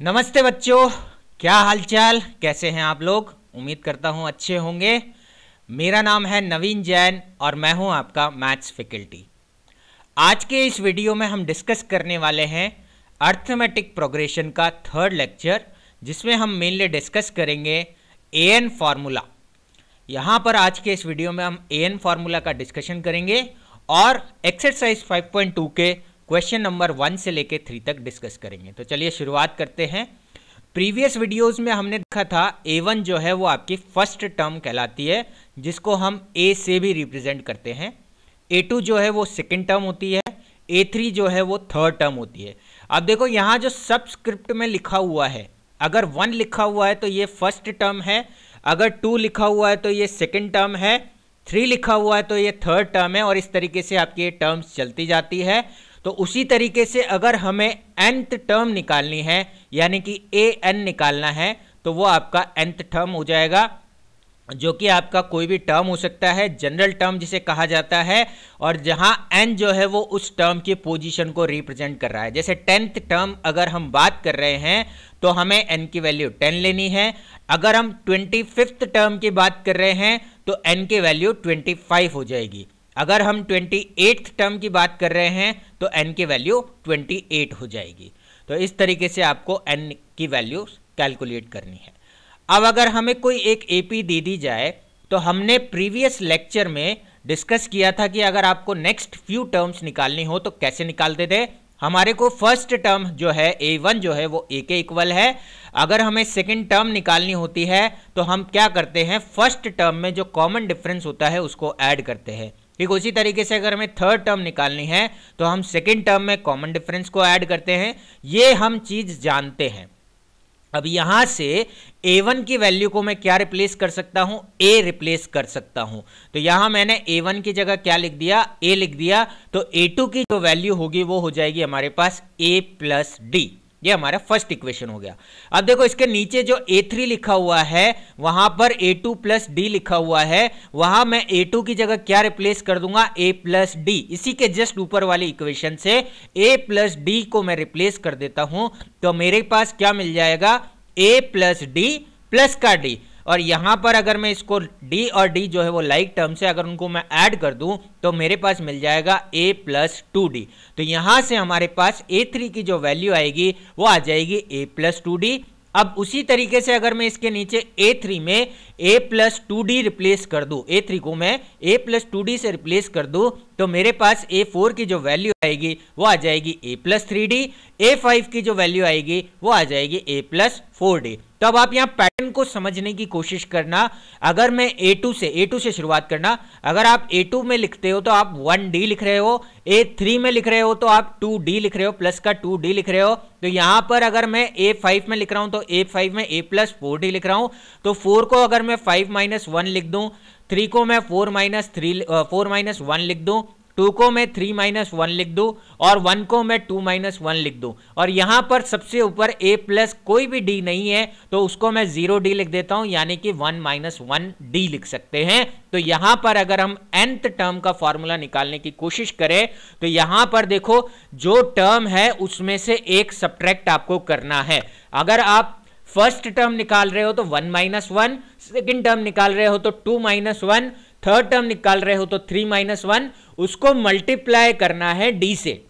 नमस्ते बच्चों, क्या हालचाल, कैसे हैं आप लोग। उम्मीद करता हूं अच्छे होंगे। मेरा नाम है नवीन जैन और मैं हूं आपका मैथ्स फैकल्टी। आज के इस वीडियो में हम डिस्कस करने वाले हैं अर्थमेटिक प्रोग्रेशन का थर्ड लेक्चर, जिसमें हम मेनली डिस्कस करेंगे एन फार्मूला। यहाँ पर आज के इस वीडियो में हम एन फार्मूला का डिस्कशन करेंगे और एक्सरसाइज 5.2 के क्वेश्चन नंबर 1 से लेके 3 तक डिस्कस करेंगे। तो चलिए शुरुआत करते हैं। प्रीवियस वीडियोस में हमने देखा था A1 जो है वो आपकी फर्स्ट टर्म कहलाती है, जिसको हम A से भी रिप्रेजेंट करते हैं। A2 जो है वो सेकंड टर्म होती है, A3 जो है वो थर्ड टर्म होती है। अब देखो यहाँ जो सबस्क्रिप्ट में लिखा हुआ है, अगर 1 लिखा हुआ है तो ये फर्स्ट टर्म है, अगर 2 लिखा हुआ है तो ये सेकंड टर्म है, 3 लिखा हुआ है तो ये थर्ड टर्म है, और इस तरीके से आपकी ये टर्म्स चलती जाती है। तो उसी तरीके से अगर हमें nth टर्म निकालनी है, यानी कि an निकालना है, तो वो आपका nth टर्म हो जाएगा, जो कि आपका कोई भी टर्म हो सकता है, जनरल टर्म जिसे कहा जाता है, और जहां n जो है वो उस टर्म की पोजीशन को रिप्रेजेंट कर रहा है। जैसे 10th टर्म अगर हम बात कर रहे हैं तो हमें n की वैल्यू 10 लेनी है। अगर हम 25th टर्म की बात कर रहे हैं तो n की वैल्यू 25 हो जाएगी। अगर हम 28th टर्म की बात कर रहे हैं तो n की वैल्यू 28 हो जाएगी। तो इस तरीके से आपको n की वैल्यू कैलकुलेट करनी है। अब अगर हमें कोई एक AP दे दी जाए, तो हमने प्रीवियस लेक्चर में डिस्कस किया था कि अगर आपको नेक्स्ट फ्यू टर्म्स निकालनी हो तो कैसे निकालते थे। हमारे को फर्स्ट टर्म जो है A1 जो है वो A के इक्वल है। अगर हमें सेकंड टर्म निकालनी होती है तो हम क्या करते हैं, फर्स्ट टर्म में जो कॉमन डिफरेंस होता है उसको ऐड करते हैं। ठीक उसी तरीके से अगर हमें थर्ड टर्म निकालनी है तो हम सेकंड टर्म में कॉमन डिफरेंस को ऐड करते हैं। ये हम चीज जानते हैं। अब यहां से A1 की वैल्यू को मैं क्या रिप्लेस कर सकता हूं, A रिप्लेस कर सकता हूं। तो यहां मैंने A1 की जगह क्या लिख दिया, A लिख दिया। तो A2 की जो वैल्यू होगी वो हो जाएगी हमारे पास A प्लस D। ये हमारा फर्स्ट इक्वेशन हो गया। अब देखो इसके नीचे जो A3 लिखा हुआ है वहां पर A2 प्लस D लिखा हुआ है, वहां मैं A2 की जगह क्या रिप्लेस कर दूंगा, A प्लस D। इसी के जस्ट ऊपर वाली इक्वेशन से A प्लस D को मैं रिप्लेस कर देता हूं, तो मेरे पास क्या मिल जाएगा, A प्लस D प्लस का D। और यहां पर अगर मैं इसको D और D जो है वो लाइक टर्म से अगर उनको मैं ऐड कर दूं तो मेरे पास मिल जाएगा A प्लस 2D। तो यहां से हमारे पास A3 की जो वैल्यू आएगी वो आ जाएगी A प्लस 2D। अब उसी तरीके से अगर मैं इसके नीचे A3 में A प्लस 2D रिप्लेस कर दूं, A3 को मैं A प्लस 2D से रिप्लेस कर दूं, तो मेरे पास A4 की जो वैल्यू आएगी वो आ जाएगी A प्लस 3D। A5 की जो वैल्यू आएगी वो आ जाएगी A प्लस 4D। तो अब आप यहाँ पैटर्न को समझने की कोशिश करना। अगर मैं A2 से शुरुआत करना, अगर आप A2 में लिखते हो तो आप 1D लिख रहे हो, A3 में लिख रहे हो तो आप 2D लिख रहे हो, प्लस का 2D लिख रहे हो। तो यहाँ पर अगर मैं A5 में लिख रहा हूँ तो A5 में A प्लस 4D लिख रहा हूँ। तो 4 को अगर मैं 5 माइनस 1 लिख दूँ, 3 को मैं 4 माइनस 1 लिख दूँ, 2 को मैं 3 माइनस 1 लिख दूं, और 1 को मैं 2 माइनस 1 लिख दूं। और यहां पर सबसे ऊपर A प्लस कोई भी D नहीं है तो उसको मैं 0D लिख देता हूं, यानी कि 1 माइनस 1D लिख सकते हैं। तो यहां पर अगर हम nth टर्म का फॉर्मूला निकालने की कोशिश करें तो यहां पर देखो जो टर्म है उसमें से एक सब्ट्रैक्ट आपको करना है। अगर आप फर्स्ट टर्म निकाल रहे हो तो 1 माइनस 1, सेकेंड टर्म निकाल रहे हो तो 2 माइनस 1, थर्ड टर्म निकाल रहे हो तो 3 माइनस 1, उसको मल्टीप्लाई करना है D से,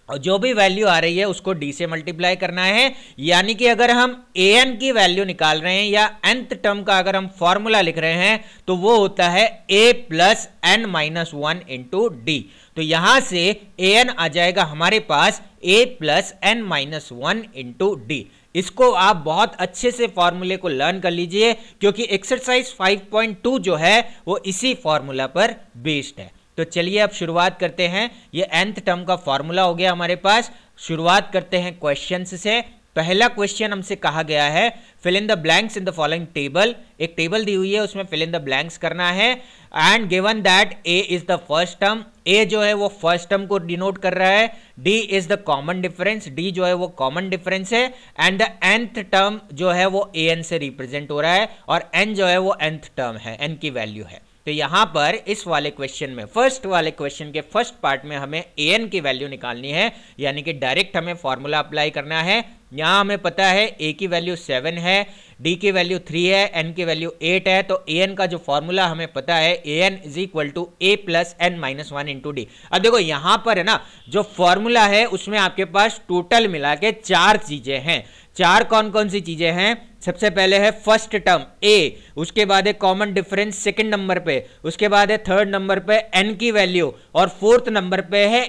और जो भी वैल्यू आ रही है उसको D से मल्टीप्लाई करना है। यानी कि अगर हम an की वैल्यू निकाल रहे हैं या nth टर्म का अगर हम फॉर्मूला लिख रहे हैं तो वो होता है A plus n minus 1 into D। तो यहां से an आ जाएगा हमारे पास A plus n minus 1 into D। इसको आप बहुत अच्छे से फॉर्मूले को लर्न कर लीजिए, क्योंकि एक्सरसाइज 5.2 जो है वो इसी फॉर्मूला पर बेस्ड है। तो चलिए अब शुरुआत करते हैं। ये nth टर्म का फॉर्मूला हो गया हमारे पास। शुरुआत करते हैं क्वेश्चंस से। पहला क्वेश्चन हमसे कहा गया है fill in the blanks in the following table. एक टेबल दी हुई है, उसमें फिल इन द ब्लैंक्स करना है। And given that A is the first term, A जो है वो फर्स्ट टर्म को डिनोट कर रहा है। D is the common difference, D जो है वो कॉमन डिफरेंस है। एंड द nth टर्म जो है वो an से रिप्रेजेंट हो रहा है, और n जो है वो nth टर्म है, n की वैल्यू है। तो यहां पर इस वाले क्वेश्चन में, फर्स्ट वाले क्वेश्चन के फर्स्ट पार्ट में हमें an की वैल्यू निकालनी है, यानी कि डायरेक्ट हमें फॉर्मूला अप्लाई करना है। यहाँ हमें पता है a की वैल्यू 7 है, d की वैल्यू 3 है, n की वैल्यू 8 है, तो an का जो फॉर्मूला हमें पता है an is equal to a plus n minus 1 into d. अब देखो यहाँ पर है ना, जो फॉर्मूला है उसमें आपके पास टोटल मिला के 4 चीजें हैं। 4 कौन कौन सी चीजें हैं? सबसे पहले है फर्स्ट टर्म a, उसके बाद है कॉमन डिफरेंस सेकंड नंबर पे, उसके बाद है थर्ड नंबर पे n की वैल्यू, और फोर्थ नंबर पे है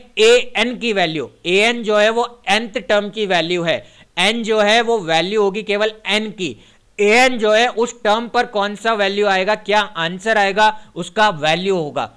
an की वैल्यू। an जो है वो nth टर्म की वैल्यू है, n जो है वो वैल्यू होगी केवल n की। an जो है उस टर्म पर कौन सा वैल्यू आएगा, क्या आंसर आएगा, उसका वैल्यू होगा।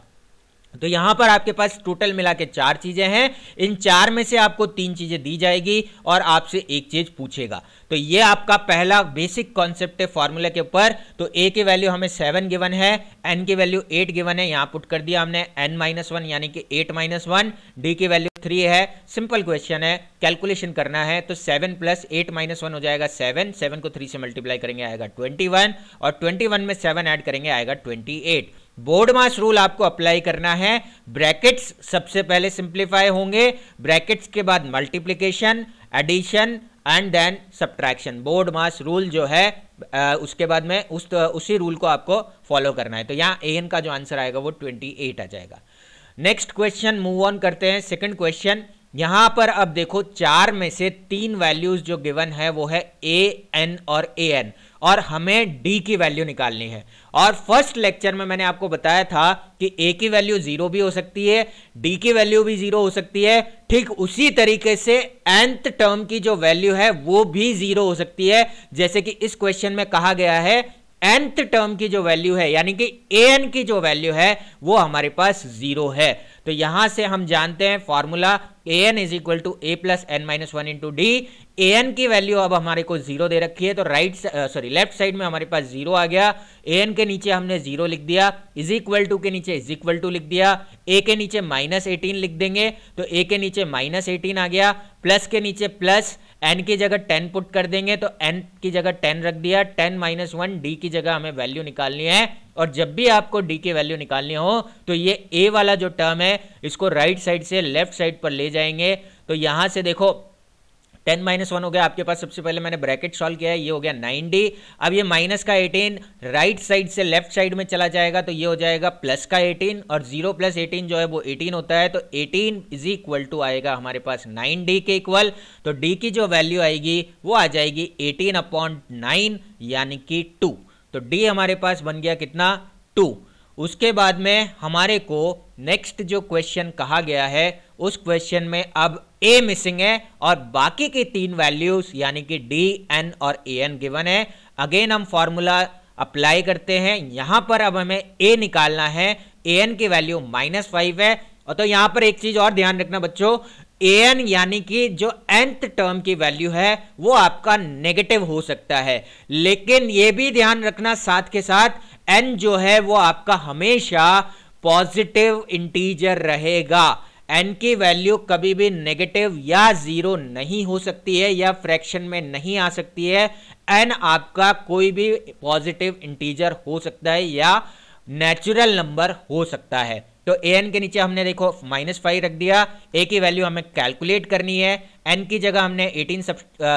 तो यहां पर आपके पास टोटल मिला के 4 चीजें हैं। इन 4 में से आपको 3 चीजें दी जाएगी और आपसे एक चीज पूछेगा। तो ये आपका पहला बेसिक कॉन्सेप्ट है फॉर्मूला के ऊपर। तो a की वैल्यू हमें 7 गिवन है, n की वैल्यू 8 गिवन है, यहां पुट कर दिया हमने n माइनस 1 यानी कि 8 माइनस 1, d की वैल्यू 3 है। सिंपल क्वेश्चन है, कैलकुलेशन करना है, तो 7 प्लस 8 माइनस 1 हो जाएगा 7, 7 को 3 से मल्टीप्लाई करेंगे आएगा 21, और 21 में 7 ऐड करेंगे आएगा 28। बोर्ड मास रूल आपको अप्लाई करना है। ब्रैकेट्स सबसे पहले सिंप्लीफाई होंगे, ब्रैकेट्स के बाद multiplication, addition and then subtraction. BODMAS rule जो है उसके बाद में उसी रूल को आपको फॉलो करना है। तो यहाँ an का जो आंसर आएगा वो 28 आ जाएगा। नेक्स्ट क्वेश्चन मूव ऑन करते हैं। सेकंड क्वेश्चन, यहां पर अब देखो 4 में से 3 वैल्यूज जो गिवन है वो है a, n और an, और हमें d की वैल्यू निकालनी है। और फर्स्ट लेक्चर में मैंने आपको बताया था कि a की वैल्यू 0 भी हो सकती है, d की वैल्यू भी 0 हो सकती है, ठीक उसी तरीके से nth टर्म की जो वैल्यू है वो भी 0 हो सकती है। जैसे कि इस क्वेश्चन में कहा गया है nth टर्म की जो वैल्यू है यानी कि an की जो वैल्यू है वो हमारे पास 0 है। तो यहां से हम जानते हैं formula an is equal to a plus n minus 1 into d. an की वैल्यू अब हमारे को 0 दे रखी है, तो लेफ्ट साइड में हमारे पास 0 आ गया। an के नीचे हमने 0 लिख दिया, इज इक्वल टू के नीचे इज इक्वल टू लिख दिया, a के नीचे माइनस 18 लिख देंगे, तो a के नीचे माइनस 18 आ गया, प्लस के नीचे प्लस, n की जगह 10 पुट कर देंगे, तो n की जगह 10 रख दिया, 10 माइनस 1, d की जगह हमें वैल्यू निकालनी है। और जब भी आपको d की वैल्यू निकालनी हो तो ये a वाला जो टर्म है इसको राइट साइड से लेफ्ट साइड पर ले जाएंगे। तो यहां से देखो 10 माइनस 1 हो गया आपके पास, सबसे पहले मैंने ब्रैकेट सॉल्व किया है, ये हो गया 9d। अब ये माइनस का 18 राइट साइड से लेफ्ट साइड में चला जाएगा, तो ये हो जाएगा प्लस का 18, और 0 प्लस 18 जो है वो 18 होता है, तो 18 इज इक्वल टू आएगा हमारे पास 9d के इक्वल। तो d की जो वैल्यू आएगी वो आ जाएगी 18/9 यानी कि 2। तो d हमारे पास बन गया कितना, 2। उसके बाद में हमारे को नेक्स्ट जो क्वेश्चन कहा गया है उस क्वेश्चन में अब a मिसिंग है और बाकी की 3 वैल्यूज यानी कि d, n और an गिवन है। अगेन हम फॉर्मूला अप्लाई करते हैं, यहां पर अब हमें a निकालना है, an की वैल्यू -5 है। और तो यहां पर एक चीज और ध्यान रखना बच्चों, an यानी कि जो nth टर्म की वैल्यू है वो आपका नेगेटिव हो सकता है, लेकिन ये भी ध्यान रखना साथ के साथ n जो है वो आपका हमेशा पॉजिटिव इंटीजर रहेगा। n की वैल्यू कभी भी नेगेटिव या 0 नहीं हो सकती है या फ्रैक्शन में नहीं आ सकती है। n आपका कोई भी पॉजिटिव इंटीजर हो सकता है या नेचुरल नंबर हो सकता है। तो an के नीचे हमने देखो -5 रख दिया, a की वैल्यू हमें कैलकुलेट करनी है, n की जगह हमने 18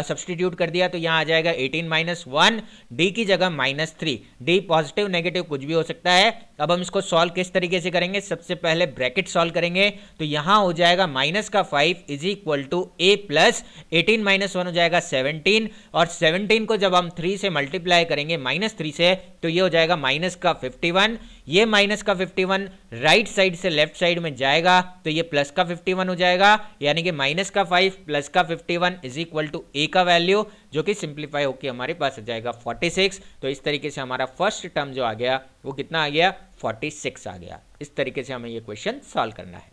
सब्सटीट्यूट कर दिया, तो यहाँ आ जाएगा 18 - 1, d की जगह -3, d पॉजिटिव नेगेटिव कुछ भी हो सकता है। अब हम इसको सॉल्व किस तरीके से करेंगे, सबसे पहले ब्रैकेट सॉल्व करेंगे, तो यहाँ हो जाएगा -5 is equal to a plus 18 - 1 हो जाएगा 17, और 17 को जब हम 3 से मल्टीप्लाई करेंगे -3 से, तो ये हो जाएगा -51, ये -51 राइट साइड से लेफ्ट साइड में जाएगा, तो ये +51 हो जाएगा, यानी कि -5 +51 इज इक्वल टू a का वैल्यू, जो कि सिंप्लीफाई होकर हमारे पास आ जाएगा 46। तो इस तरीके से हमारा फर्स्ट टर्म जो आ गया वो कितना आ गया, 46 आ गया। इस तरीके से हमें ये क्वेश्चन सॉल्व करना है।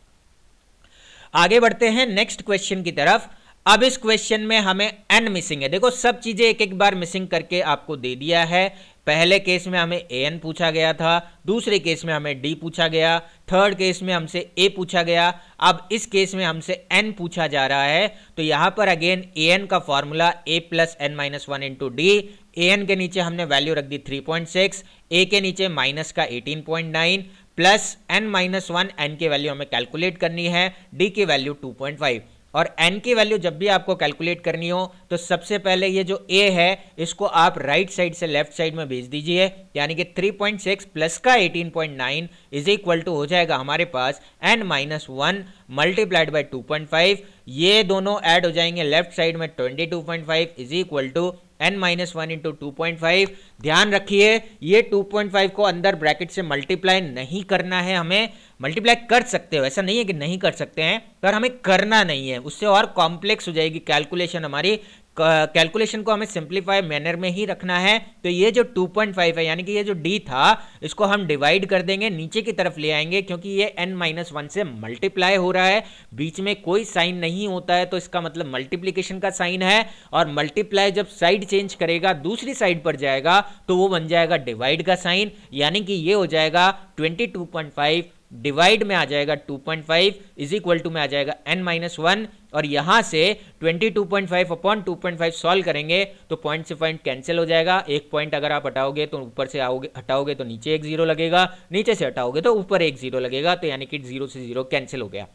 आगे बढ़ते हैं नेक्स्ट क्वेश्चन की तरफ। अब इस क्वेश्चन में हमें n मिसिंग है। देखो सब चीजें एक एक बार मिसिंग करके आपको दे दिया है। पहले केस में हमें an पूछा गया था, दूसरे केस में हमें d पूछा गया, थर्ड केस में हमसे a पूछा गया, अब इस केस में हमसे n पूछा जा रहा है। तो यहां पर अगेन an का formula a plus n minus 1 into d. an के नीचे हमने वैल्यू रख दी 3.6, a के नीचे माइनस का 18.9 प्लस n माइनस 1, n की वैल्यू हमें कैलकुलेट करनी है, d की वैल्यू 2.5। और n की वैल्यू जब भी आपको कैलकुलेट करनी हो तो सबसे पहले ये जो a है इसको आप राइट साइड से लेफ्ट साइड में भेज दीजिए, यानी कि 3.6 प्लस का 18.9 इज इक्वल टू हो जाएगा हमारे पास n-1 मल्टीप्लाइड बाई 2.5। ये दोनों ऐड हो जाएंगे लेफ्ट साइड में 22.5 is equal to n-1 into 2.5। ध्यान रखिए ये 2.5 को अंदर ब्रैकेट से मल्टीप्लाई नहीं करना है, हमें मल्टीप्लाई कर सकते हो, ऐसा नहीं है कि नहीं कर सकते हैं, पर हमें करना नहीं है, उससे और कॉम्प्लेक्स हो जाएगी कैलकुलेशन हमारी। कैलकुलेशन को हमें सिंप्लीफाई मैनर में ही रखना है। तो ये जो 2.5 है यानी कि ये जो d था इसको हम डिवाइड कर देंगे, नीचे की तरफ ले आएंगे, क्योंकि ये n-1 से मल्टीप्लाई हो रहा है, बीच में कोई साइन नहीं होता है तो इसका मतलब मल्टीप्लीकेशन का साइन है, और मल्टीप्लाई जब साइड चेंज करेगा दूसरी साइड पर जाएगा तो वो बन जाएगा डिवाइड का साइन, यानी कि ये हो जाएगा 22.5 डिवाइड में आ जाएगा 2.5 इज इक्वल टू में आ जाएगा n-1, और यहां से 22.5 अपॉन 2.5 सॉल्व करेंगे तो पॉइंट से पॉइंट कैंसिल हो जाएगा। एक पॉइंट अगर आप हटाओगे तो ऊपर से हटाओगे तो नीचे एक जीरो लगेगा, नीचे से हटाओगे तो ऊपर एक जीरो लगेगा, तो यानी कि जीरो से जीरो कैंसिल हो गया।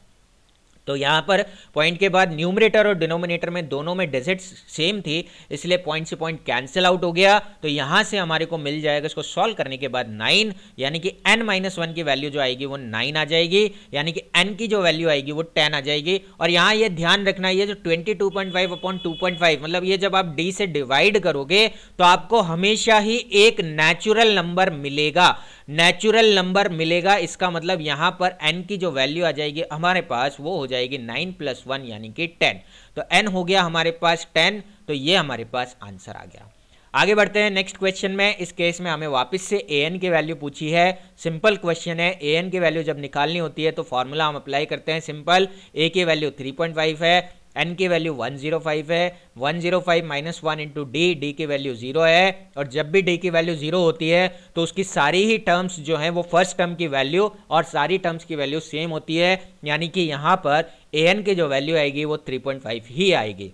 तो यहाँ पर पॉइंट के बाद न्यूमरेटर और डिनोमिनेटर में दोनों में डिजिट्स सेम थी, इसलिए पॉइंट से पॉइंट कैंसिल आउट हो गया। तो यहाँ से हमारे को मिल जाएगा इसको सॉल्व करने के बाद 9, यानी कि n-1 की वैल्यू जो आएगी वो 9 आ जाएगी, यानी कि n की जो वैल्यू आएगी वो 10 आ जाएगी। और यहाँ ये ध्यान रखना, ये जो 22.5 अपॉन 2.5 मतलब ये जब आप d से डिवाइड करोगे तो आपको हमेशा ही एक नेचुरल नंबर मिलेगा, नेचुरल नंबर मिलेगा। इसका मतलब यहाँ पर n की जो वैल्यू आ जाएगी हमारे पास वो हो जाएगी 9 + 1 यानी कि 10। तो n हो गया हमारे पास 10, तो ये हमारे पास आंसर आ गया। आगे बढ़ते हैं नेक्स्ट क्वेश्चन में। इस केस में हमें वापस से an की वैल्यू पूछी है, सिंपल क्वेश्चन है। an की वैल्यू जब निकालनी होती है तो फॉर्मूला हम अप्लाई करते हैं सिंपल। a की वैल्यू 3.5 है, n की वैल्यू 105 है, 105 - 1 इंटू d की वैल्यू 0 है, और जब भी d की वैल्यू 0 होती है तो उसकी सारी ही टर्म्स जो हैं वो फर्स्ट टर्म की वैल्यू और सारी टर्म्स की वैल्यू सेम होती है, यानी कि यहाँ पर an की जो वैल्यू आएगी वो 3.5 ही आएगी।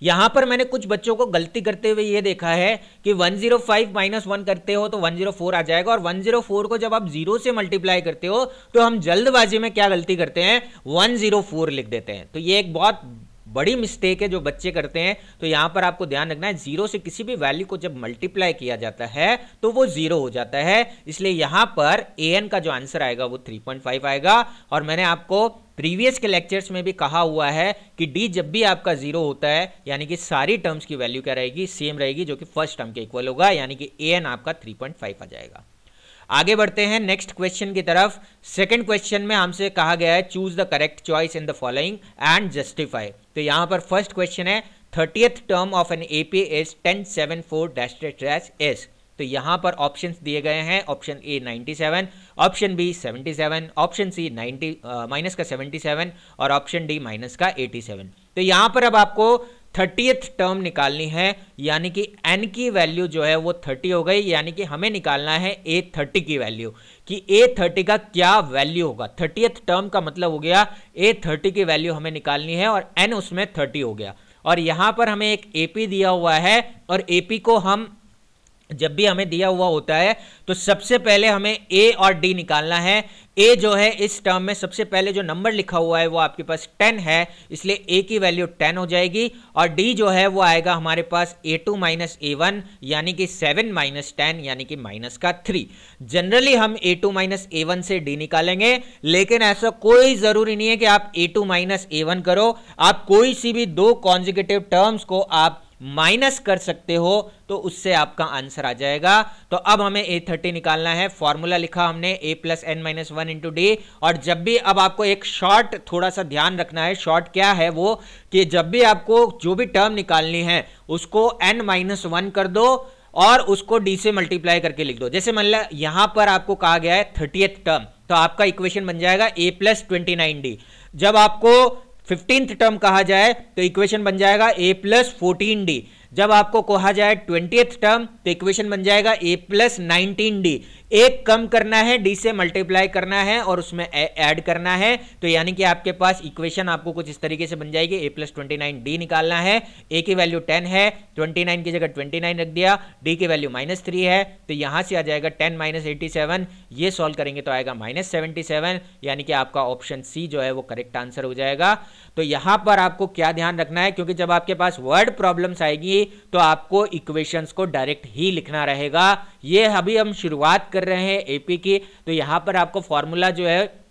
यहाँ पर मैंने कुछ बच्चों को गलती करते हुए ये देखा है कि 105 - 1 करते हो तो 104 आ जाएगा, और 104 को जब आप 0 से मल्टीप्लाई करते हो तो हम जल्दबाजी में क्या गलती करते हैं, 104 लिख देते हैं। तो ये एक बहुत बड़ी मिस्टेक है जो बच्चे करते हैं। तो यहाँ पर आपको ध्यान रखना है, 0 से किसी भी वैल्यू को जब मल्टीप्लाई किया जाता है तो वो 0 हो जाता है, इसलिए यहाँ पर an का जो आंसर आएगा वो 3.5 आएगा। और मैंने आपको प्रीवियस के लेक्चर्स में भी कहा हुआ है कि d जब भी आपका 0 होता है यानी कि सारी टर्म्स की वैल्यू क्या रहेगी, सेम रहेगी, जो कि फर्स्ट टर्म के इक्वल होगा, यानी कि an आपका 3.5 आ जाएगा। आगे बढ़ते हैं नेक्स्ट क्वेश्चन की तरफ। सेकंड क्वेश्चन में हमसे कहा गया है choose the correct choice in the following and justify. तो यहाँ पर फर्स्ट क्वेश्चन है 30th term of an AP is 1074-S। तो यहाँ पर ऑप्शंस दिए गए हैं, option A 97, option B 77, option C -77 और ऑप्शन डी -87। तो यहाँ पर अब आपको 30th टर्म निकालनी है, यानी कि n की वैल्यू जो है वो 30 हो गई, यानी कि हमें निकालना है a30 की वैल्यू, कि a30 का क्या वैल्यू होगा। 30th टर्म का मतलब हो गया a30 की वैल्यू हमें निकालनी है, और n उसमें 30 हो गया। और यहाँ पर हमें एक AP दिया हुआ है, और AP को हम जब भी हमें दिया हुआ होता है तो सबसे पहले हमें a और d निकालना है। a जो है इस टर्म में सबसे पहले जो नंबर लिखा हुआ है वो आपके पास 10 है, इसलिए a की वैल्यू 10 हो जाएगी, और d जो है वो आएगा हमारे पास a2 - a1 यानी कि 7 - 10 यानी कि -3। जनरली हम a2 - a1 से d निकालेंगे, लेकिन ऐसा कोई जरूरी नहीं है कि आप a2 - a1 करो, आप कोई सी भी दो कॉन्जिक्यूटिव टर्म्स को आप माइनस कर सकते हो तो उससे आपका आंसर आ जाएगा। तो अब हमें a30 निकालना है, फॉर्मूला लिखा हमने a + n-1 इंटू d। और जब भी अब आपको एक शॉर्ट थोड़ा सा ध्यान रखना है, शॉर्ट क्या है वो, कि जब भी आपको जो भी टर्म निकालनी है उसको n-1 कर दो और उसको d से मल्टीप्लाई करके लिख दो। जैसे मान लो यहां पर आपको कहा गया है 30th टर्म, तो आपका इक्वेशन बन जाएगा a + 29d। जब आपको 15th टर्म कहा जाए तो इक्वेशन बन जाएगा a + 14d। जब आपको कहा जाए 20th टर्म तो इक्वेशन बन जाएगा a प्लस 19d, एक कम करना है, d से मल्टीप्लाई करना है और उसमें ऐड करना है, तो यानी कि आपके पास इक्वेशन आपको कुछ इस तरीके से बन जाएगी। a प्लस 29d निकालना है, a की वैल्यू 10 है, 29 की जगह 29 रख दिया, d की वैल्यू -3 है, तो यहां से आ जाएगा 10 माइनस 87, ये सॉल्व करेंगे तो आएगा -77, यानी कि आपका ऑप्शन सी जो है वो करेक्ट आंसर हो जाएगा। तो यहां पर आपको क्या ध्यान रखना है, क्योंकि जब आपके पास वर्ड प्रॉब्लम्स आएगी तो आपको इक्वेशंस को डायरेक्ट ही लिखना रहेगा। ये अभी हम शुरुआत कर रहे हैं एपी की, तो यहां पर आपको फॉर्मूला जो है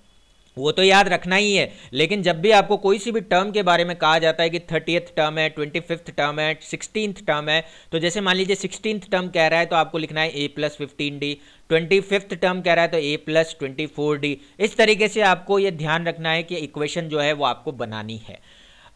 वो तो याद रखना ही है, लेकिन जब भी आपको कोई सी भी टर्म के बारे में कहा जाता है कि 30th टर्म है, 25th टर्म है, 16th टर्म है, तो जैसे मान लीजिए 16th टर्म कह रहा है तो आपको लिखना है a plus 15d, 25th term कह रहा है तो a प्लस 24d। इस तरीके से आपको ये ध्यान रखना है कि इक्वेशन जो है वो आपको बनानी है।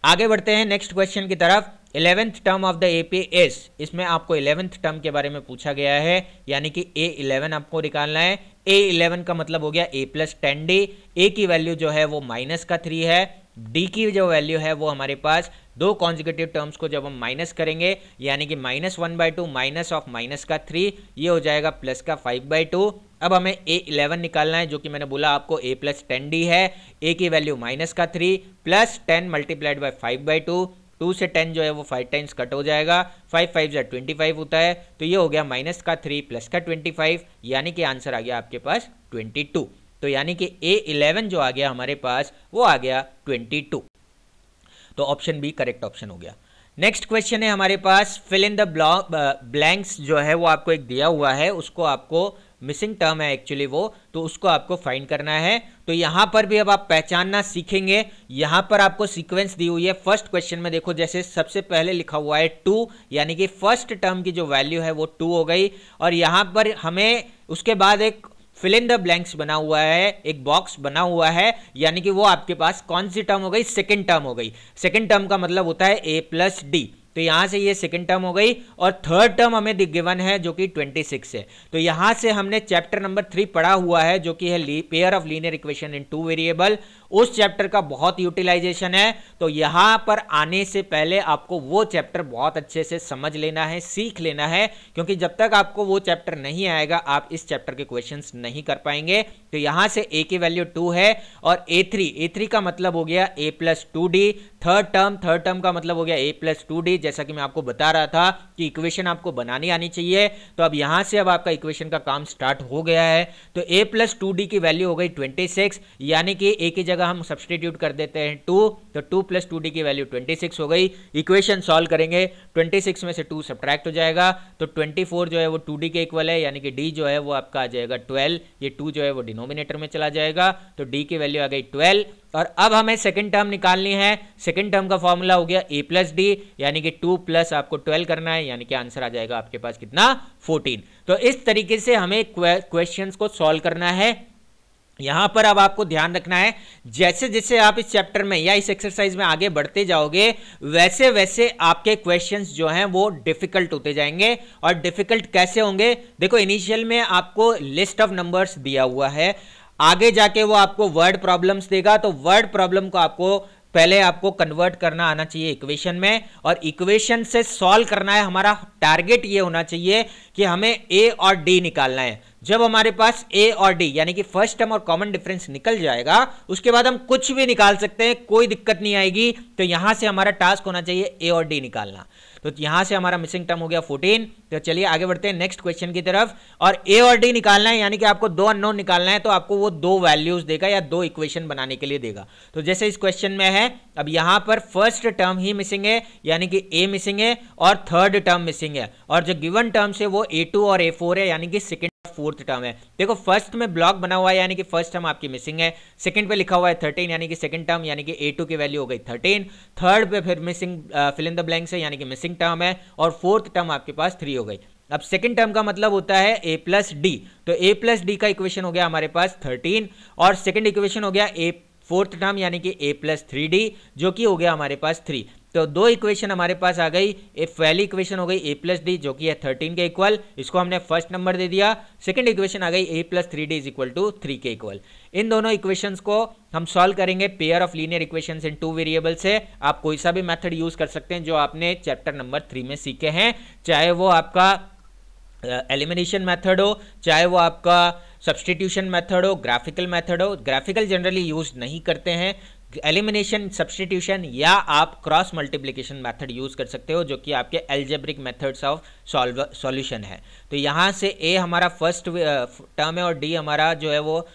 आगे बढ़ते हैं नेक्स्ट क्वेश्चन की तरफ। 11th term of the AP is, इसमें आपको 11th टर्म के बारे में पूछा गया है, यानी कि a11 आपको निकालना है। a11 का मतलब हो गया a प्लस 10d, a की वैल्यू जो है वो -3 है, d की जो वैल्यू है वो हमारे पास दो कॉन्जिक्यूटिव टर्म्स को जब हम माइनस करेंगे, यानी कि -1/2 माइनस ऑफ -3, ये हो जाएगा +5/2। अब हमें a11 निकालना है, जो कि मैंने बोला आपको a प्लस 10d है, a की वैल्यू -3 प्लस 10 मल्टीप्लाइड बाई 5/2, 2 से 10 जो है वो 5 टाइम्स कट हो जाएगा, 5 5 जा 25 होता है, तो ये हो गया -3 प्लस 25, यानी कि आंसर आ गया आपके पास 22। तो यानी कि a11 जो आ गया हमारे पास वो आ गया 22, तो ऑप्शन बी करेक्ट ऑप्शन हो गया। नेक्स्ट क्वेश्चन है हमारे पास, फिल इन द ब्लैंक्स जो है वो आपको एक दिया हुआ है, उसको आपको मिसिंग टर्म है एक्चुअली वो, तो उसको आपको फाइंड करना है। तो यहां पर भी अब आप पहचानना सीखेंगे। यहां पर आपको सीक्वेंस दी हुई है। फर्स्ट क्वेश्चन में देखो, जैसे सबसे पहले लिखा हुआ है 2, यानी कि फर्स्ट टर्म की जो वैल्यू है वो 2 हो गई, और यहां पर हमें उसके बाद एक फिल इन द ब्लैंक्स बना हुआ है, एक बॉक्स बना हुआ है, यानी कि वो आपके पास कौन सी टर्म हो गई, सेकंड टर्म हो गई। सेकंड टर्म का मतलब होता है a प्लस डी, तो यहां से ये सेकंड टर्म हो गई, और थर्ड टर्म हमें गिवन है जो कि 26 है। तो यहां से हमने चैप्टर नंबर 3 पढ़ा हुआ है, जो कि है pair of linear equation in 2 variable. उस चैप्टर का बहुत यूटिलाइजेशन है, तो यहां पर आने से पहले आपको वो चैप्टर बहुत अच्छे से समझ लेना है, सीख लेना है, क्योंकि जब तक आपको वो चैप्टर नहीं आएगा आप इस चैप्टर के क्वेश्चंस नहीं कर पाएंगे। तो यहां से a की वैल्यू 2 है, और a3 का मतलब हो गया a plus 2d। Third term का मतलब हो गया a प्लस 2d, जैसा कि मैं आपको बता रहा था कि इक्वेशन आपको बनानी आनी चाहिए। तो अब यहां से अब आपका इक्वेशन का काम स्टार्ट हो गया है। तो a प्लस 2d की वैल्यू हो गई 26, यानी कि a की जगह हम सब्सटीट्यूट कर देते हैं 2, तो 2 प्लस 2d की वैल्यू 26 हो गई। इक्वेशन सॉल्व करेंगे, 26 में से 2 सब्ट्रैक्ट हो जाएगा, तो 24 जो है वो 2d के इक्वल है, यानी कि d जो है वो आपका आ जाएगा 12, ये 2 जो है वो डिनोमिनेटर में चला जाएगा, तो d की वैल्यू आ गई 12। और अब हमें सेकंड टर्म निकालनी है। सेकंड टर्म का फॉर्मूला हो गया a प्लस डी, यानी कि 2 प्लस आपको 12 करना है, यानी कि आंसर आ जाएगा आपके पास कितना, 14। तो इस तरीके से हमें क्वेश्चंस को सॉल्व करना है। यहां पर अब आपको ध्यान रखना है, जैसे जैसे आप इस चैप्टर में या इस एक्सरसाइज में आगे बढ़ते जाओगे, वैसे वैसे आपके क्वेश्चंस जो हैं वो डिफिकल्ट होते जाएंगे। और डिफिकल्ट कैसे होंगे, देखो इनिशियल में आपको लिस्ट ऑफ नंबर्स दिया हुआ है, आगे जाके वो आपको वर्ड प्रॉब्लम्स देगा, तो वर्ड प्रॉब्लम को आपको पहले आपको कन्वर्ट करना आना चाहिए इक्वेशन में, और इक्वेशन से सॉल्व करना है। हमारा टारगेट ये होना चाहिए कि हमें a और d निकालना है। जब हमारे पास a और d यानी कि फर्स्ट टर्म और कॉमन डिफरेंस निकल जाएगा, उसके बाद हम कुछ भी निकाल सकते हैं, कोई दिक्कत नहीं आएगी। तो यहां से हमारा टास्क होना चाहिए a और d निकालना। तो यहां से हमारा मिसिंग टर्म हो गया 14। तो चलिए आगे बढ़ते हैं नेक्स्ट क्वेश्चन की तरफ। और a और d निकालना है, यानी कि आपको 2 अननोन निकालना है, तो आपको वो 2 वैल्यूज देगा या 2 इक्वेशन बनाने के लिए देगा। तो जैसे इस क्वेश्चन में है, अब यहां पर फर्स्ट टर्म ही मिसिंग है, यानी कि a मिसिंग है, और थर्ड टर्म मिसिंग है, और जो गिवन टर्म्स है वो a2 और a4 है, यानी कि सेकंड फोर्थ टर्म है। देखो फर्स्ट में ब्लॉक बना हुआ है, यानी कि फर्स्ट टर्म आपकी मिसिंग है। सेकंड पे लिखा हुआ है 13, यानी कि सेकंड टर्म, यानी कि a2 की वैल्यू हो गई 13। थर्ड पे फिर missing fill in the blanks है, यानी कि मिसिंग टर्म है, और फोर्थ टर्म आपके पास 3 हो गई। अब सेकंड टर्म का मतलब होता है a प्लस डी, तो a प्लस डी का इक्वेशन हो गया हमारे पास 13, और सेकंड इक्वेशन हो गया a फोर्थ टर्म, यानी कि a प्लस 3d, जो कि हो गया हमारे पास 3। तो दो इक्वेशन हमारे पास आ गई। एक पहली इक्वेशन हो गई ए प्लस डी जो कि है 13 के इक्वल, इसको हमने फर्स्ट नंबर दे दिया। सेकंड इक्वेशन आ गई A plus 3d is equal to 3 के इक्वल। इन दोनों इक्वेशंस को हम सॉल्व करेंगे pair of linear equations in 2 variable से। आप कोई सा भी मेथड यूज कर सकते हैं जो आपने चैप्टर नंबर 3 में सीखे हैं, चाहे वो आपका एलिमिनेशन मेथड हो, चाहे वो आपका सब्सटीट्यूशन मेथड हो, ग्राफिकल मेथड हो। ग्राफिकल जनरली यूज नहीं करते हैं, एलिमिनेशन, सब्सटीट्यूशन या आप क्रॉस मल्टीप्लिकेशन मेथड यूज कर सकते हो जो कि आपके एल्जेब्रिक मेथड्स ऑफ सॉल्यूशन है। तो यहाँ से ए हमारा फर्स्ट टर्म है और डी हमारा जो है वो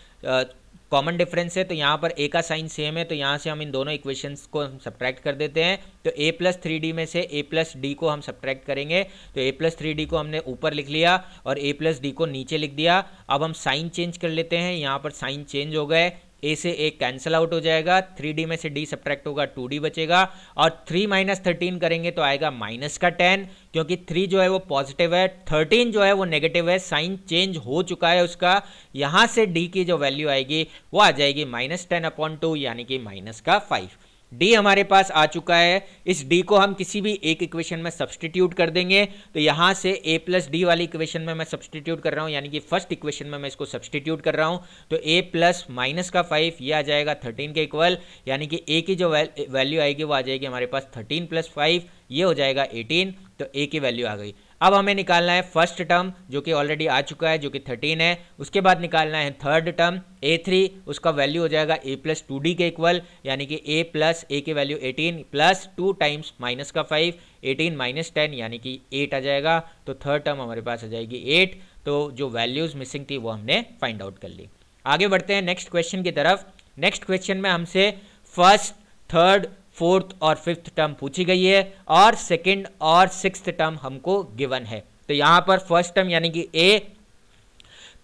कॉमन डिफरेंस है। तो यहाँ पर ए का साइन सेम है, तो यहाँ से हम इन दोनों इक्वेशंस को हम सब्ट्रैक्ट कर देते हैं। तो ए प्लस 3d में से ए प्लस डी को हम सब्ट्रैक्ट करेंगे। तो ए प्लस 3d को हमने ऊपर लिख लिया और ए प्लस डी को नीचे लिख दिया। अब हम साइन चेंज कर लेते हैं, यहाँ पर साइन चेंज हो गए, ए से ए कैंसिल आउट हो जाएगा, 3d में से d सब्ट्रैक्ट होगा, 2d बचेगा और 3 माइनस 13 करेंगे तो आएगा माइनस का 10, क्योंकि 3 जो है वो पॉजिटिव है, 13 जो है वो नेगेटिव है, साइन चेंज हो चुका है उसका। यहाँ से d की जो वैल्यू आएगी वो आ जाएगी -10/2 यानी कि माइनस का 5। डी हमारे पास आ चुका है। इस डी को हम किसी भी एक इक्वेशन में सब्सटीट्यूट कर देंगे। तो यहाँ से ए प्लस डी वाली इक्वेशन में मैं सब्सटीट्यूट कर रहा हूँ, यानी कि फर्स्ट इक्वेशन में मैं इसको सब्सटीट्यूट कर रहा हूँ। तो ए प्लस माइनस का 5 ये आ जाएगा 13 के इक्वल, यानी कि ए की जो वैल्यू आएगी वो आ जाएगी हमारे पास 13 + 5, ये हो जाएगा 18। तो ए की वैल्यू आ गई। अब हमें निकालना है फर्स्ट टर्म जो कि ऑलरेडी आ चुका है, जो कि 13 है। उसके बाद निकालना है थर्ड टर्म a3, उसका वैल्यू हो जाएगा a प्लस 2d के इक्वल, यानी कि a प्लस a की वैल्यू 18 प्लस 2 टाइम्स माइनस का 5, 18 माइनस 10 यानी कि 8 आ जाएगा। तो थर्ड टर्म हमारे पास आ जाएगी 8। तो जो वैल्यूज मिसिंग थी वो हमने फाइंड आउट कर ली। आगे बढ़ते हैं नेक्स्ट क्वेश्चन की तरफ। नेक्स्ट क्वेश्चन में हमसे फर्स्ट, थर्ड, फोर्थ और फिफ्थ टर्म पूछी गई है और सेकंड और सिक्स्थ टर्म हमको गिवन है। तो यहाँ पर फर्स्ट टर्म यानी कि ए,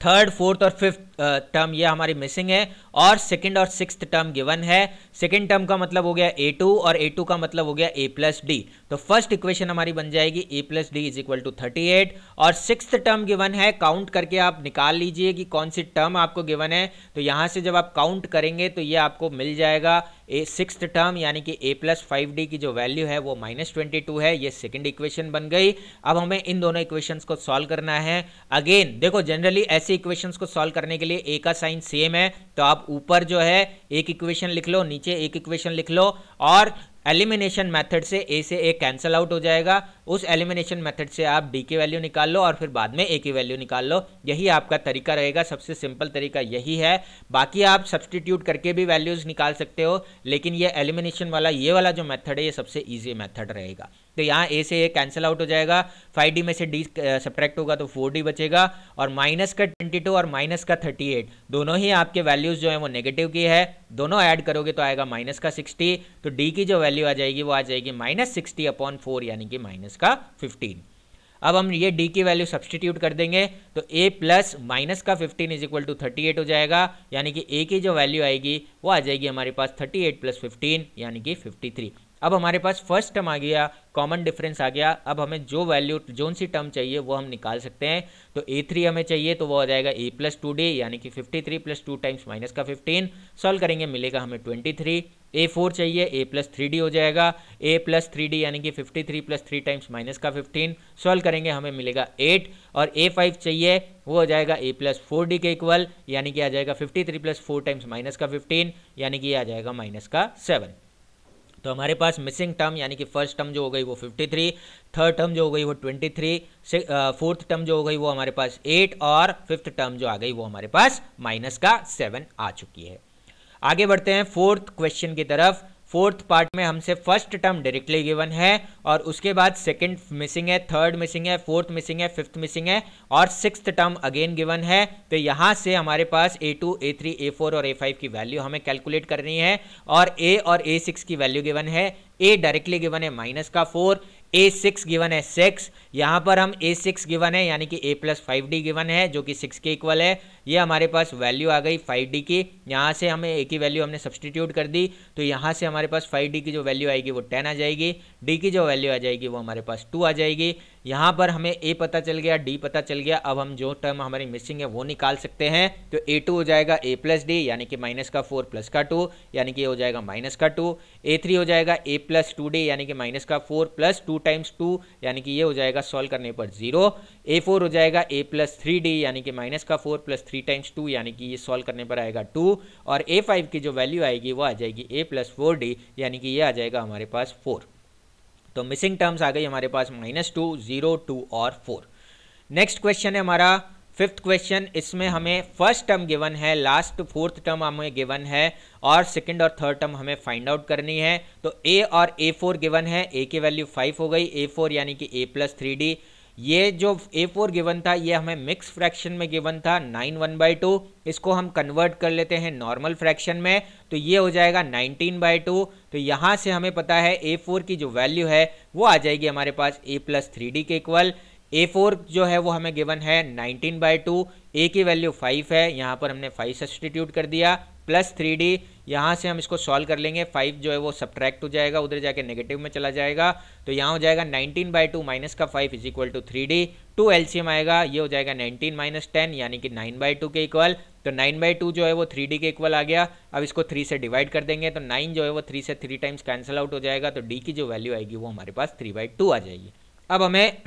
थर्ड, फोर्थ और फिफ्थ टर्म ये हमारी मिसिंग है और सेकंड और सिक्स्थ टर्म गिवन है। सेकंड टर्म का मतलब हो गया a2 और a2 का मतलब हो गया a प्लस डी। तो फर्स्ट इक्वेशन हमारी बन जाएगी a plus d is equal to 38 और सिक्स्थ टर्म गिवन है। काउंट करके आप निकाल लीजिए कि कौन सी टर्म आपको गिवन है। तो यहाँ से जब आप काउंट करेंगे तो ये आपको मिल जाएगा ए सिक्स्थ टर्म यानी कि a प्लस 5d की जो वैल्यू है वो -22 है। ये सेकंड इक्वेशन बन गई। अब हमें इन दोनों इक्वेशंस को सॉल्व करना है। अगेन देखो, जनरली ऐसे इक्वेशंस को सॉल्व करने के लिए ए का साइन सेम है, तो आप ऊपर जो है एक इक्वेशन लिख लो, नीचे एक इक्वेशन लिख लो और एलिमिनेशन मेथड से ए से ए कैंसिल आउट हो जाएगा। उस एलिमिनेशन मेथड से आप डी की वैल्यू निकाल लो और फिर बाद में ए की वैल्यू निकाल लो। यही आपका तरीका रहेगा, सबसे सिंपल तरीका यही है। बाकी आप सब्सटीट्यूट करके भी वैल्यूज निकाल सकते हो, लेकिन ये एलिमिनेशन वाला ये वाला जो मेथड है ये सबसे ईजी मेथड रहेगा। तो यहाँ ए से ए कैंसिल आउट हो जाएगा, 5d में से d सब्ट्रैक्ट होगा तो 4d बचेगा और माइनस का 22 और माइनस का 38 दोनों ही आपके वैल्यूज जो है वो नेगेटिव की है। दोनों ऐड करोगे तो आएगा माइनस का 60। तो d की जो वैल्यू आ जाएगी वो आ जाएगी -60/4 यानी कि माइनस का 15। अब हम ये d की वैल्यू सब्सटीट्यूट कर देंगे तो a प्लस माइनस का 15 इज इक्वल टू 38 हो जाएगा, यानी कि a की जो वैल्यू आएगी वो आ जाएगी हमारे पास 38 + 15 यानी कि 53। अब हमारे पास फर्स्ट टर्म आ गया, कॉमन डिफरेंस आ गया। अब हमें जो वैल्यू जोन सी टर्म चाहिए वो हम निकाल सकते हैं। तो a3 हमें चाहिए तो वो आ जाएगा a प्लस 2d यानी कि 53 + 2 टाइम्स माइनस का 15। सॉल्व करेंगे मिलेगा हमें 23। a4 चाहिए, a प्लस 3d हो जाएगा, a प्लस 3d यानी कि 53 + 3 टाइम्स माइनस का 15। सॉल्व करेंगे हमें मिलेगा 8 और a5 चाहिए वो हो जाएगा a प्लस 4d के इक्वल, यानी कि आ जाएगा 53 + 4 टाइम्स माइनस का 15 यानी कि आ जाएगा माइनस का 7। तो हमारे पास मिसिंग टर्म यानी कि फर्स्ट टर्म जो हो गई वो 53, थर्ड टर्म जो हो गई वो 23, फोर्थ टर्म जो हो गई वो हमारे पास 8 और फिफ्थ टर्म जो आ गई वो हमारे पास माइनस का 7 आ चुकी है। आगे बढ़ते हैं फोर्थ क्वेश्चन की तरफ। फोर्थ पार्ट में हमसे फर्स्ट टर्म डायरेक्टली गिवन है और उसके बाद सेकंड मिसिंग है, थर्ड मिसिंग है, फोर्थ मिसिंग है, फिफ्थ मिसिंग है और सिक्स्थ टर्म अगेन गिवन है। तो यहाँ से हमारे पास a2, a3, a4 और a5 की वैल्यू हमें कैलकुलेट करनी है और a और a6 की वैल्यू गिवन है। a डायरेक्टली गिवन है -4, a6 गिवन है 6। यहाँ पर हम a6 गिवन है यानी कि a प्लस 5d गिवन है जो कि 6 के इक्वल है। ये हमारे पास वैल्यू आ गई 5d की। यहाँ से हमें a की वैल्यू हमने सब्सटीट्यूट कर दी तो यहाँ से हमारे पास 5d की जो वैल्यू आएगी वो 10 आ जाएगी, d की जो वैल्यू आ जाएगी वो हमारे पास 2 आ जाएगी। यहाँ पर हमें a पता चल गया, d पता चल गया। अब हम जो टर्म हमारी मिसिंग है वो निकाल सकते हैं। तो a2 हो जाएगा a प्लस d यानी कि -4 + 2 यानी कि हो जाएगा -2। a3 हो जाएगा a a+2d यानी कि माइनस का 4 प्लस 2 टाइम्स 2 यानी कि ये हो जाएगा सॉल्व करने पर 0। a4 हो जाएगा a+3d यानी कि माइनस का 4 प्लस 3 टाइम्स 2 यानी कि ये सॉल्व करने पर आएगा 2। और a5 की जो वैल्यू आएगी वो आ जाएगी a+4d यानी कि ये आ जाएगा हमारे पास 4। तो मिसिंग टर्म्स आ गई हमारे पास -2, 0, 2 और 4। नेक्स्ट क्वेश्चन है हमारा 5th क्वेश्चन। इसमें हमें फर्स्ट टर्म गिवन है, लास्ट 4th टर्म हमें गिवन है और सेकंड और थर्ड टर्म हमें फाइंड आउट करनी है। तो a और a4 गिवन है, a की वैल्यू 5 हो गई, a4 यानी कि a+3d। ये जो a4 गिवन था ये हमें मिक्स फ्रैक्शन में गिवन था 9 1/2। इसको हम कन्वर्ट कर लेते हैं नॉर्मल फ्रैक्शन में, तो ये हो जाएगा 19/2। तो यहाँ से हमें पता है a4 की जो वैल्यू है वो आ जाएगी हमारे पास a+3d के इक्वल। a4 जो है वो हमें गिवन है 19/2, a की वैल्यू 5 है, यहाँ पर हमने 5 सब्सटीट्यूट कर दिया, प्लस 3d। यहाँ से हम इसको सॉल्व कर लेंगे, 5 जो है वो सब्ट्रैक्ट हो जाएगा, उधर जाके नेगेटिव में चला जाएगा। तो यहाँ हो जाएगा 19/2 माइनस का 5 is equal to 3d। 2 LCM आएगा, ये हो जाएगा 19 - 10 यानी कि 9/2 के इक्वल। तो 9/2 जो है वो 3d के इक्वल आ गया। अब इसको 3 से डिवाइड कर देंगे तो 9 जो है वो 3 से 3 टाइम्स कैंसिल आउट हो जाएगा, तो d की जो वैल्यू आएगी वो हमारे पास 3/2 आ जाएगी। अब हमें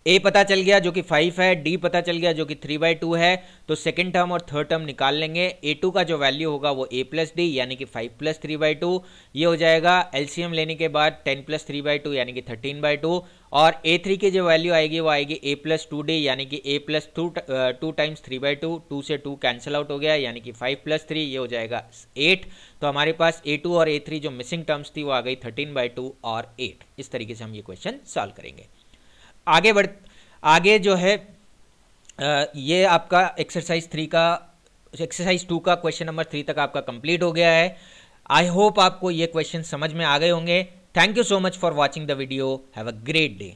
a पता चल गया जो कि 5 है, d पता चल गया जो कि 3/2 है। तो सेकंड टर्म और थर्ड टर्म निकाल लेंगे। a2 का जो वैल्यू होगा वो a+d यानी कि 5 + 3/2, ये हो जाएगा। एलसीएम लेने के बाद 10 + 3/2 यानी कि 13/2। और a3 की जो वैल्यू आएगी वो आएगी a+2d यानी कि a+2 टाइम्स 3/2, 2 से 2 कैंसिल आउट हो गया यानी कि 5 + 3 ये हो जाएगा 8। तो हमारे पास a2 और a3 जो मिसिंग टर्म्स थी वो आ गई 13/2 और 8। इस तरीके से हम ये क्वेश्चन सॉल्व करेंगे। आगे जो है ये आपका एक्सरसाइज 2 का क्वेश्चन नंबर 3 तक आपका कंप्लीट हो गया है। आई होप आपको ये क्वेश्चन समझ में आ गए होंगे। Thank you so much for watching the video. Have a great day.